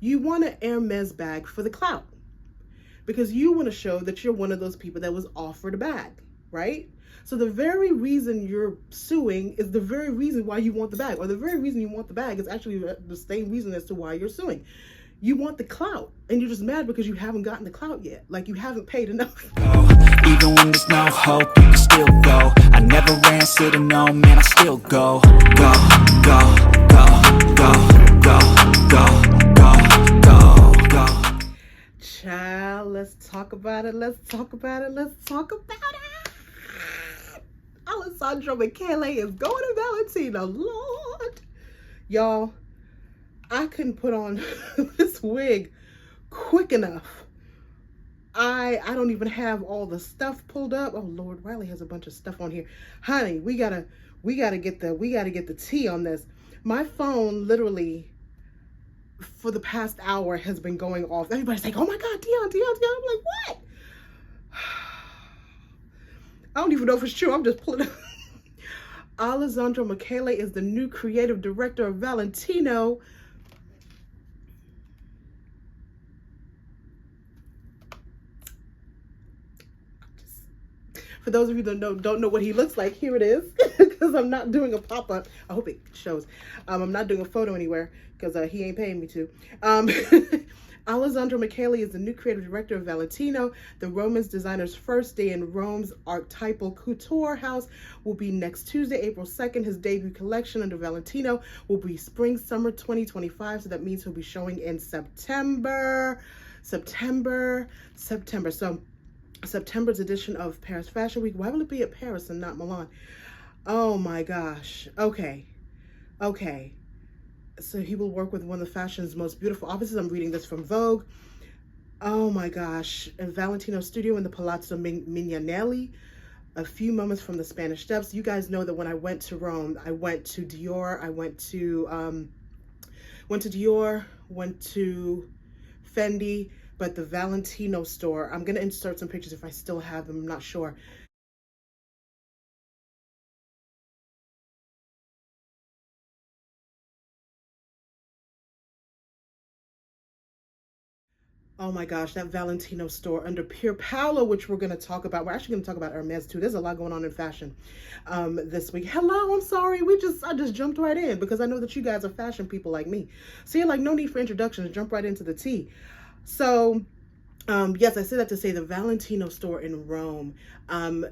You want an Hermes bag for the clout, because you want to show that you're one of those people that was offered a bag, right? So the very reason you're suing is the very reason why you want the bag, or the very reason you want the bag is actually the same reason as to why you're suing. You want the clout, and you're just mad because you haven't gotten the clout yet. Like, you haven't paid enough. Even when there's no hope, you can still go. I never answer to no, man, I still go. Go, go, go, go, go, go, go, go, go. Child, let's talk about it. Let's talk about it. Let's talk about it. Alessandro Michele is going to Valentino. Lord. Y'all, I couldn't put on this wig quick enough. I don't even have all the stuff pulled up. Oh Lord, Riley has a bunch of stuff on here. Honey, we gotta get the tea on this. My phone literally for the past hour has been going off. Everybody's like, oh my God, Dion. I'm like, what? I don't even know if it's true. I'm just pulling up. Alessandro Michele is the new creative director of Valentino. For those of you that don't know what he looks like, here it is. Because I'm not doing a pop-up. I hope it shows. I'm not doing a photo anywhere because he ain't paying me to. Alessandro Michele is the new creative director of Valentino. The Romance designer's first day in Rome's archetypal couture house will be next Tuesday, April 2nd. His debut collection under Valentino will be spring-summer 2025. So that means he'll be showing in September. So September's edition of Paris Fashion Week. Why will it be at Paris and not Milan? Oh my gosh. Okay. So he will work with one of the fashion's most beautiful offices. I'm reading this from Vogue. Oh my gosh. In Valentino's studio in the Palazzo Mignanelli, a few moments from the Spanish Steps. You guys know that when I went to Rome, I went to Dior. I went to Dior, went to Fendi, but the Valentino store, I'm going to insert some pictures if I still have them. I'm not sure. Oh my gosh, that Valentino store under Pier Paolo, which we're going to talk about. We're actually going to talk about Hermes too. There's a lot going on in fashion this week. Hello, I'm sorry. I just jumped right in because I know that you guys are fashion people like me. So you're like, no need for introductions. Jump right into the tea. So yes, I say that to say the Valentino store in Rome,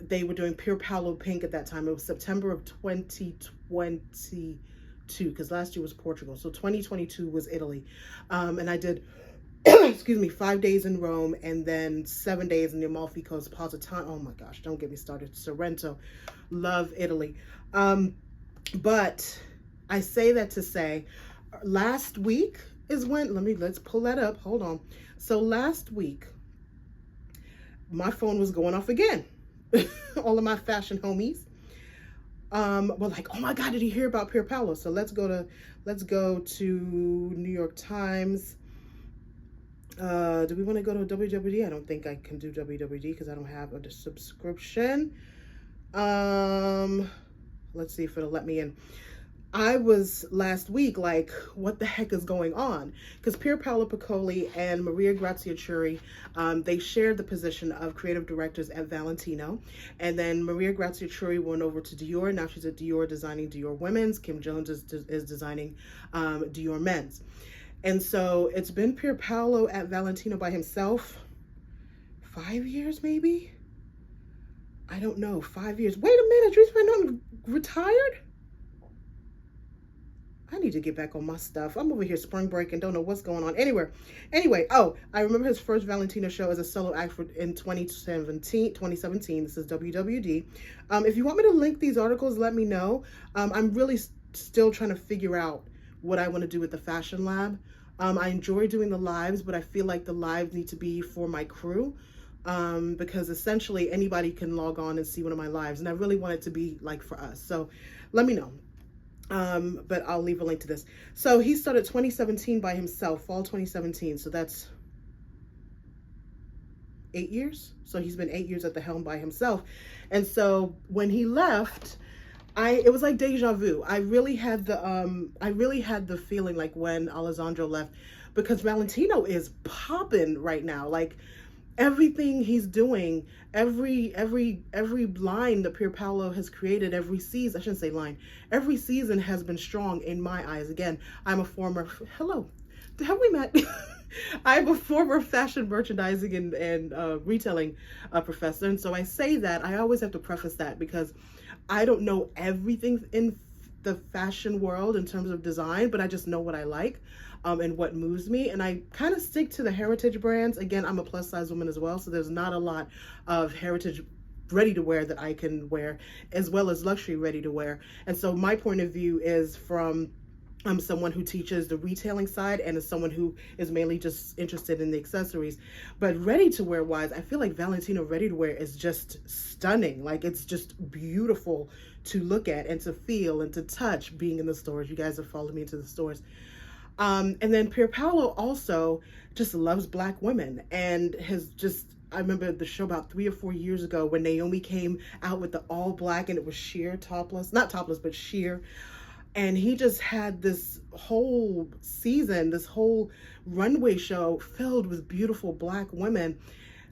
they were doing Pier Paolo pink at that time. It was September of 2022 because last year was Portugal. So 2022 was Italy. And I did, excuse me, 5 days in Rome and then 7 days in the Amalfi Coast, Positano. Oh my gosh, don't get me started. Sorrento. Love Italy. But I say that to say last week is when, let's pull that up. Hold on. So last week, my phone was going off again. All of my fashion homies were like, oh my God, did you hear about Pier Paolo? So let's go to New York Times. Do we want to go to WWD? I don't think I can do WWD because I don't have a subscription. Let's see if it'll let me in. I was last week like, what the heck is going on? Because Pier Paolo Piccoli and Maria Grazia Chiuri, they shared the position of creative directors at Valentino. And then Maria Grazia Chiuri went over to Dior. Now she's at Dior designing Dior Women's. Kim Jones is designing Dior Men's. And so it's been Pier Paolo at Valentino by himself. 5 years, maybe? I don't know. 5 years. Wait a minute. Dries Van Noten retired? I need to get back on my stuff. I'm over here spring break and don't know what's going on. Anyway, oh, I remember his first Valentino show as a solo act in 2017. This is WWD. If you want me to link these articles, let me know. I'm really still trying to figure out what I want to do with the Fashion Lab. I enjoy doing the lives, but I feel like the lives need to be for my crew. Because essentially anybody can log on and see one of my lives. And I really want it to be like for us. So let me know. But I'll leave a link to this. So he started 2017 by himself, fall 2017. So that's 8 years. So he's been 8 years at the helm by himself. And so when he left, it was like deja vu. I really had the feeling like when Alessandro left, because Valentino is popping right now. Like everything he's doing, every line that Pier Paolo has created, every season, I shouldn't say line, every season has been strong in my eyes. Again, I'm a former, hello, have we met? I'm a former fashion merchandising and retailing professor. And so I say that, I always have to preface that because I don't know everything in the fashion world in terms of design, but I just know what I like and what moves me. And I kind of stick to the heritage brands. Again, I'm a plus size woman as well, so there's not a lot of heritage ready to wear that I can wear, as well as luxury ready to wear. And so my point of view is from I'm someone who teaches the retailing side and is someone who is mainly just interested in the accessories. But ready to wear wise, I feel like Valentino ready to wear is just stunning. Like it's just beautiful to look at and to feel and to touch being in the stores. You guys have followed me into the stores. And then Pier Paolo also just loves Black women and has just, I remember the show about 3 or 4 years ago when Naomi came out with the all black and it was sheer topless, not topless, but sheer. And he just had this whole season, this whole runway show filled with beautiful Black women.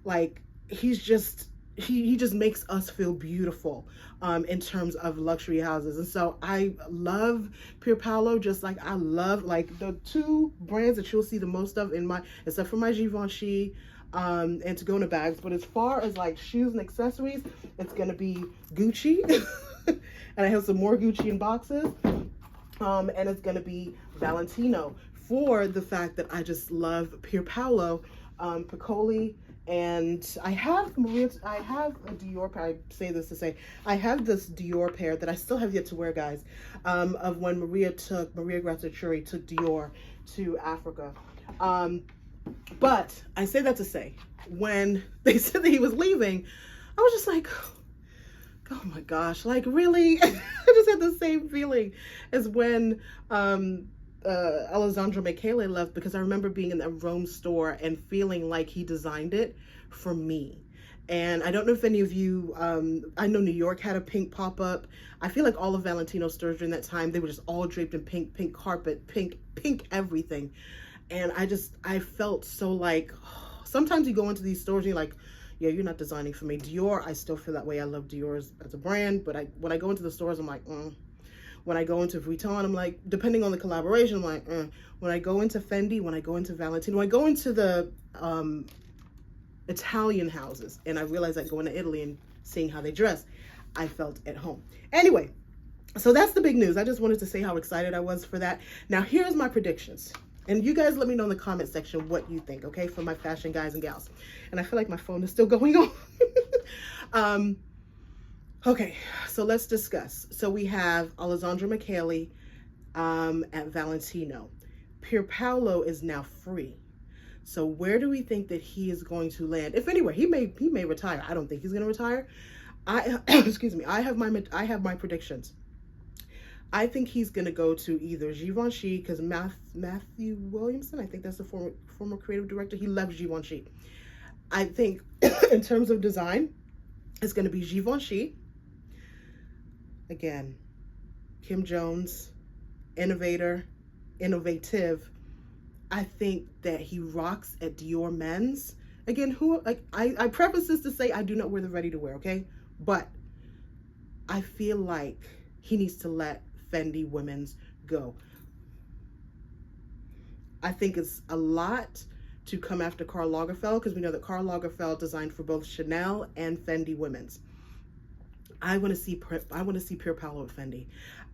Like he's just, he just makes us feel beautiful in terms of luxury houses. And so I love Pier Paolo, just like I love like the two brands that you'll see the most of in my, except for my Givenchy and to go into bags. But as far as like shoes and accessories, it's going to be Gucci. And I have some more Gucci in boxes. And it's going to be Valentino for the fact that I just love Pier Paolo, Piccoli, and I have Maria, I have a Dior pair, I say this to say, I have this Dior pair that I still have yet to wear, guys, of when Maria Grazia Chiuri took Dior to Africa. But I say that to say, when they said that he was leaving, I was just like, oh my gosh, like really? I just had the same feeling as when Alessandro Michele left, because I remember being in that Rome store and feeling like he designed it for me. And I don't know if any of you, I know New York had a pink pop-up. I feel like all of Valentino stores during that time, they were just all draped in pink carpet, pink everything. And I felt so like, sometimes you go into these stores and you're like, yeah, you're not designing for me. Dior, I still feel that way. I love Dior as a brand, but when I go into the stores, I'm like, When I go into Vuitton, I'm like, depending on the collaboration, I'm like, When I go into Fendi, when I go into Valentino, when I go into the Italian houses, and I realize I go into Italy and seeing how they dress, I felt at home. Anyway, so that's the big news. I just wanted to say how excited I was for that. Now, here's my predictions. And you guys let me know in the comment section what you think, okay, for my fashion guys and gals. And I feel like my phone is still going on. Okay, so let's discuss. So we have Alessandro Michele at Valentino. Pier Paolo is now free. So where do we think that he is going to land? If anywhere, he may retire. I don't think he's going to retire. Excuse me. I have my predictions. I think he's going to go to either Givenchy, because Matthew Williamson, I think that's the former creative director, he loves Givenchy. I think in terms of design, it's going to be Givenchy. Again, Kim Jones, innovative. I think that he rocks at Dior Men's. Again, I preface this to say I do not wear the ready to wear, okay? But I feel like he needs to let Fendi Women's go. I think it's a lot to come after Karl Lagerfeld, because we know that Karl Lagerfeld designed for both Chanel and Fendi Women's. I want to see Pier Paolo at Fendi.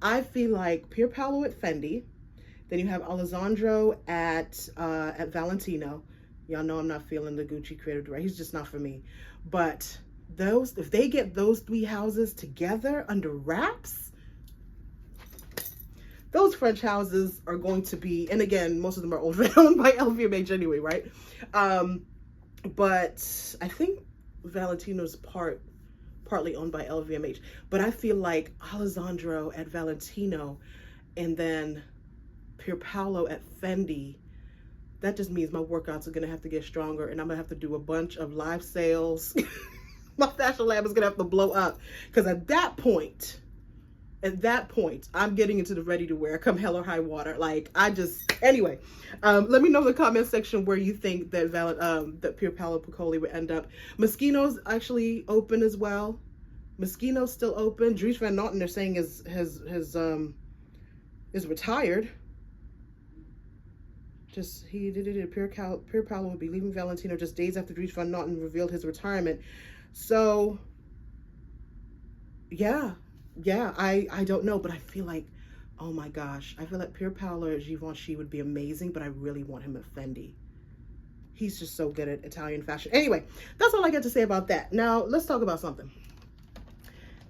I feel like Pier Paolo at Fendi. Then you have Alessandro at Valentino. Y'all know I'm not feeling the Gucci creative director. He's just not for me. But if they get those three houses together under wraps, those French houses are going to be, and again, most of them are owned by LVMH anyway, right? But I think Valentino's partly owned by LVMH. But I feel like Alessandro at Valentino and then Pier Paolo at Fendi, that just means my workouts are going to have to get stronger, and I'm going to have to do a bunch of live sales. My fashion lab is going to have to blow up, because at that point, At that point, I'm getting into the ready to wear come hell or high water. Like, anyway, let me know in the comment section where you think that that Pier Paolo Piccoli would end up. Moschino's actually open as well. Moschino's still open. Dries Van Noten, they're saying is retired. He did it. Pier Paolo would be leaving Valentino just days after Dries Van Noten revealed his retirement. So, yeah, I don't know, but I feel like, oh my gosh, I feel like Pier Paolo or Givenchy would be amazing, but I really want him at Fendi. He's just so good at Italian fashion. Anyway, that's all I got to say about that. Now, let's talk about something.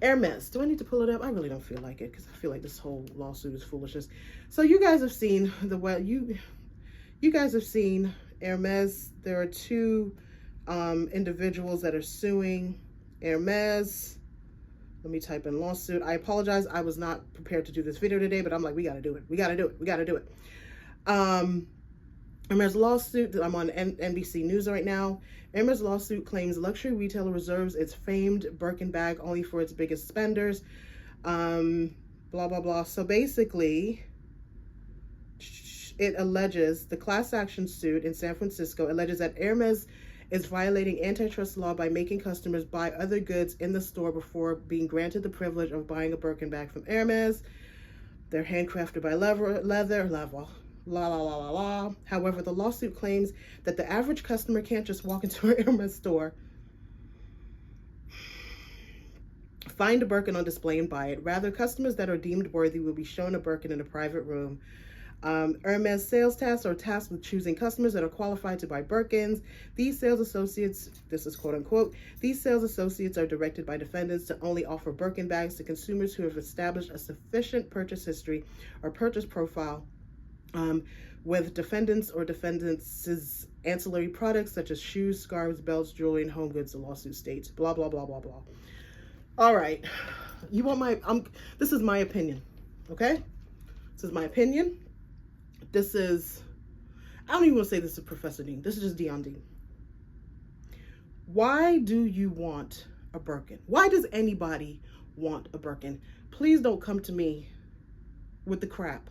Hermes. Do I need to pull it up? I really don't feel like it because I feel like this whole lawsuit is foolishness. So you guys have seen you guys have seen Hermes. There are two individuals that are suing Hermes. Let me type in lawsuit. I apologize. I was not prepared to do this video today, but I'm like, we got to do it. We got to do it. We got to do it. Hermes lawsuit. I'm on NBC News right now. Hermes lawsuit claims luxury retailer reserves its famed Birkin bag only for its biggest spenders. Blah, blah, blah. So basically, it alleges, the class action suit in San Francisco alleges that Hermes is violating antitrust law by making customers buy other goods in the store before being granted the privilege of buying a Birkin bag from Hermes. They're handcrafted by leather, la la la la la. However, the lawsuit claims that the average customer can't just walk into a Hermes store, find a Birkin on display and buy it. Rather, customers that are deemed worthy will be shown a Birkin in a private room. Hermes sales tasks are tasked with choosing customers that are qualified to buy Birkins. These sales associates, this is quote unquote, these sales associates are directed by defendants to only offer Birkin bags to consumers who have established a sufficient purchase history or purchase profile with defendants or defendants' ancillary products such as shoes, scarves, belts, jewelry, and home goods, the lawsuit states. Blah, blah, blah, blah, blah. All right. You want this is my opinion, okay? This is my opinion. This is, I don't even want to say this is Professor Dean. This is just Dion Dean. Why do you want a Birkin? Why does anybody want a Birkin? Please don't come to me with the crap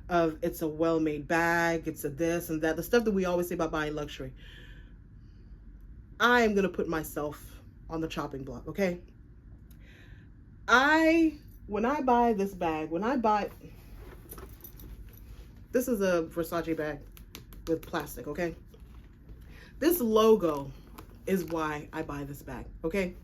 of it's a well-made bag, it's a this and that, the stuff that we always say about buying luxury. I am going to put myself on the chopping block, okay? When I buy this bag, this is a Versace bag with plastic, okay? This logo is why I buy this bag, okay?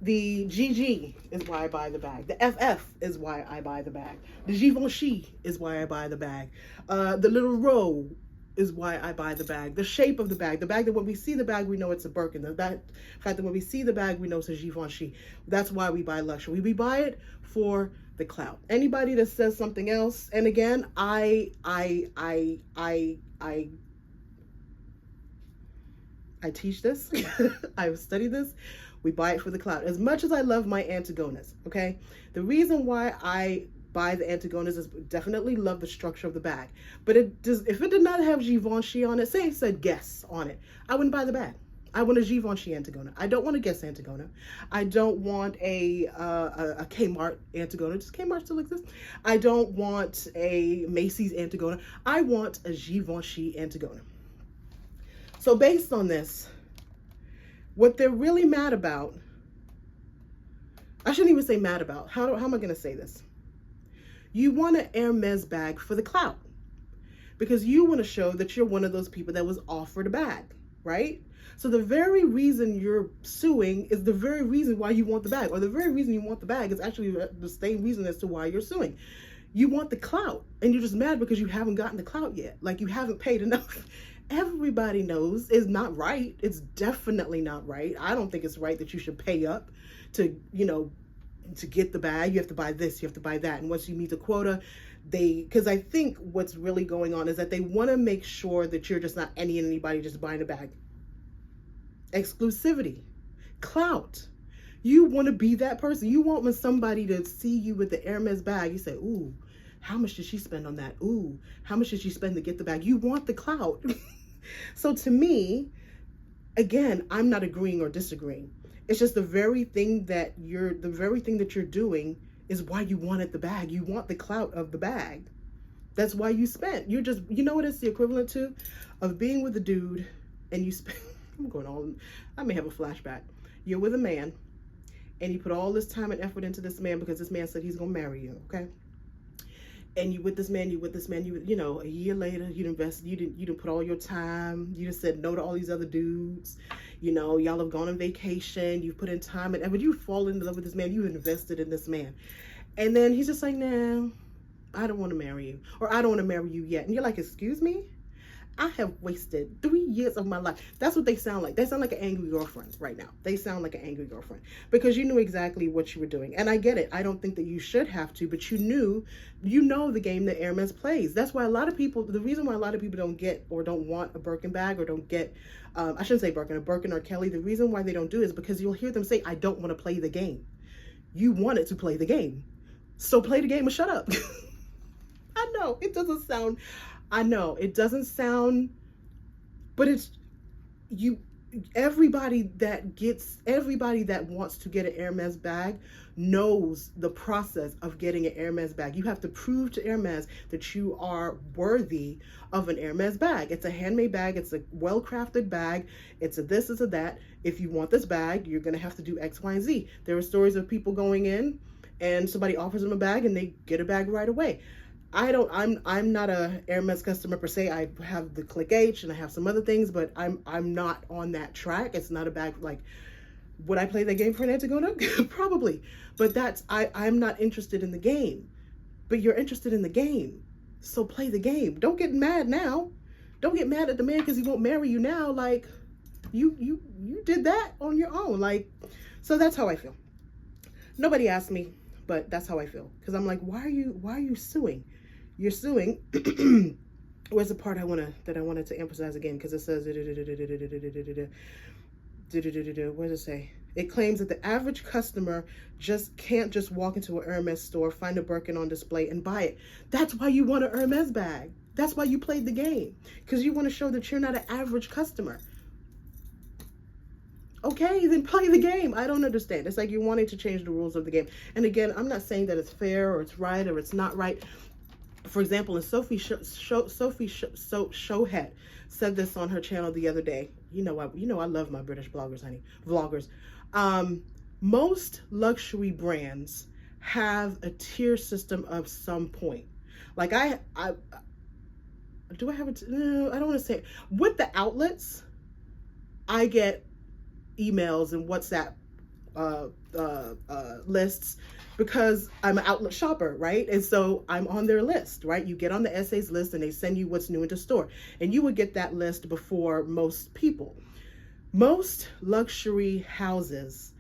The GG is why I buy the bag. The FF is why I buy the bag. The Givenchy is why I buy the bag. The little row is why I buy the bag. The shape of the bag that when we see the bag, we know it's a Birkin. The fact that when we see the bag, we know it's a Givenchy. That's why we buy luxury. We buy it for the clout. Anybody that says something else, and again, I teach this. I've studied this. We buy it for the clout. As much as I love my Antigonas, okay? The reason why I buy the Antigonas is definitely love the structure of the bag. But if it did not have Givenchy on it, say it said Guess on it, I wouldn't buy the bag. I want a Givenchy Antigona. I don't want a Guess Antigona. I don't want a Kmart Antigona. Does Kmart still exist? I don't want a Macy's Antigona. I want a Givenchy Antigona. So based on this, what they're really mad about, I shouldn't even say mad about. How am I going to say this? You want an Hermes bag for the clout because you want to show that you're one of those people that was offered a bag, right? So the very reason you're suing is the very reason why you want the bag, or the very reason you want the bag is actually the same reason as to why you're suing. You want the clout, and you're just mad because you haven't gotten the clout yet. Like, you haven't paid enough. Everybody knows it's not right. It's definitely not right. I don't think it's right that you should pay up to, to get the bag. You have to buy this, you have to buy that. And once you meet the quota, because I think what's really going on is that they want to make sure that you're just not anybody just buying a bag. Exclusivity, clout. You want to be that person. You want when somebody to see you with the Hermes bag, you say, ooh, how much did she spend on that? Ooh, how much did she spend to get the bag? You want the clout. So to me, again, I'm not agreeing or disagreeing. It's just the very thing that you're doing is why you wanted the bag. You want the clout of the bag. That's why you spent. You're just, you know what it's the equivalent to? Of being with a dude and you spend, I'm going on, I may have a flashback. You're with a man and you put all this time and effort into this man because this man said he's going to marry you, okay? And you with this man, you know, a year later, you didn't put all your time, you just said no to all these other dudes, you know, y'all have gone on vacation, you've put in time and effort, you fall in love with this man, you invested in this man. And then he's just like, nah, I don't want to marry you, or I don't want to marry you yet. And you're like, excuse me? I have wasted 3 years of my life. That's what they sound like. They sound like an angry girlfriend right now. They sound like an angry girlfriend because you knew exactly what you were doing. And I get it. I don't think that you should have to, but you know the game that Hermes plays. That's why a lot of people, the reason why a lot of people don't get or don't want a Birkin bag or don't get, I shouldn't say Birkin, a Birkin or Kelly. The reason why they don't do it is because you'll hear them say, I don't want to play the game. You wanted to play the game. So play the game and shut up. I know it doesn't sound, but it's everybody that wants to get an Hermes bag knows the process of getting an Hermes bag. You have to prove to Hermes that you are worthy of an Hermes bag. It's a handmade bag. It's a well-crafted bag. It's a this, it's a that. If you want this bag, you're going to have to do X, Y, and Z. There are stories of people going in and somebody offers them a bag and they get a bag right away. I'm not a Hermes customer per se. I have the Click H and I have some other things, but I'm not on that track. It's not a bag like, would I play that game for an Antigona? Probably. But I'm not interested in the game. But you're interested in the game. So play the game. Don't get mad now. Don't get mad at the man because he won't marry you now. Like you did that on your own. Like, so that's how I feel. Nobody asked me, but that's how I feel. Because I'm like, why are you suing? You're suing. Where's the part I wanted to emphasize again? Because it says, what does it say? It claims that the average customer can't just walk into a Hermes store, find a Birkin on display, and buy it. That's why you want a Hermes bag. That's why you played the game. Because you want to show that you're not an average customer. Okay, then play the game. I don't understand. It's like you're wanting to change the rules of the game. And again, I'm not saying that it's fair or it's right or it's not right. For example, and Sophie Showhead said this on her channel the other day. You know I love my British bloggers, honey. Vloggers. Most luxury brands have a tier system of some point. Like I do I have a no, I don't want to say it. With the outlets, I get emails and WhatsApp lists because I'm an outlet shopper, right? And so I'm on their list, right? You get on the essays list and they send you what's new into store, and you would get that list before most people. Most luxury houses,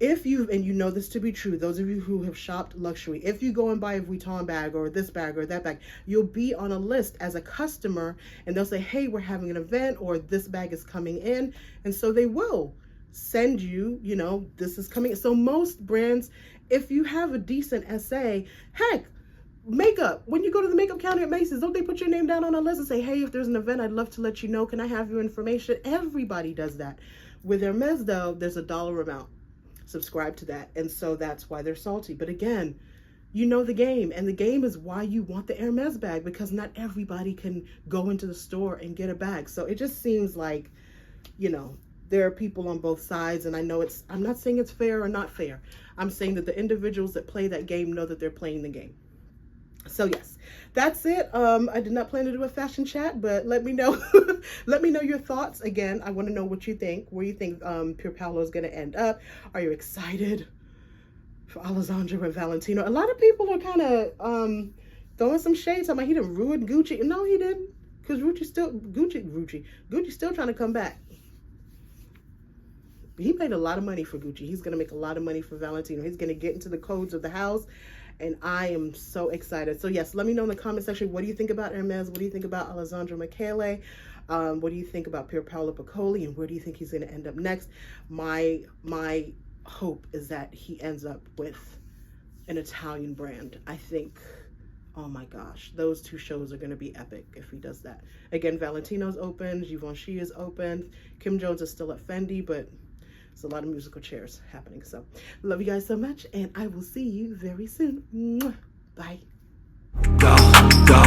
if you, and you know this to be true, those of you who have shopped luxury, if you go and buy a Vuitton bag or this bag or that bag, you'll be on a list as a customer and they'll say, hey, we're having an event or this bag is coming in. And so they will send you, this is coming. So most brands, if you have a decent essay, heck, makeup, when you go to the makeup counter at Macy's, don't they put your name down on a list and say, hey, if there's an event, I'd love to let you know. Can I have your information? Everybody does that. With Hermes, though, there's a dollar amount. Subscribe to that. And so that's why they're salty. But again, you know the game. And the game is why you want the Hermes bag, because not everybody can go into the store and get a bag. So it just seems like, there are people on both sides. And I know I'm not saying it's fair or not fair. I'm saying that the individuals that play that game know that they're playing the game. So yes, that's it. I did not plan to do a fashion chat, but let me know. Let me know your thoughts. Again, I want to know what you think, where you think Pier Paolo is going to end up. Are you excited for Alessandro and Valentino? A lot of people are kind of throwing some shade. Talking about he didn't ruin Gucci. No, he didn't, because Gucci's still trying to come back. He paid a lot of money for Gucci. He's going to make a lot of money for Valentino. He's going to get into the codes of the house. And I am so excited. So yes, let me know in the comment section, what do you think about Hermes? What do you think about Alessandro Michele? What do you think about Pier Paolo Piccoli? And where do you think he's going to end up next? My hope is that he ends up with an Italian brand. I think, oh my gosh, those two shows are going to be epic if he does that. Again, Valentino's open, Givenchy is open, Kim Jones is still at Fendi, but There's a lot of musical chairs happening. So love you guys so much, and I will see you very soon. Mwah. Bye. Go, go,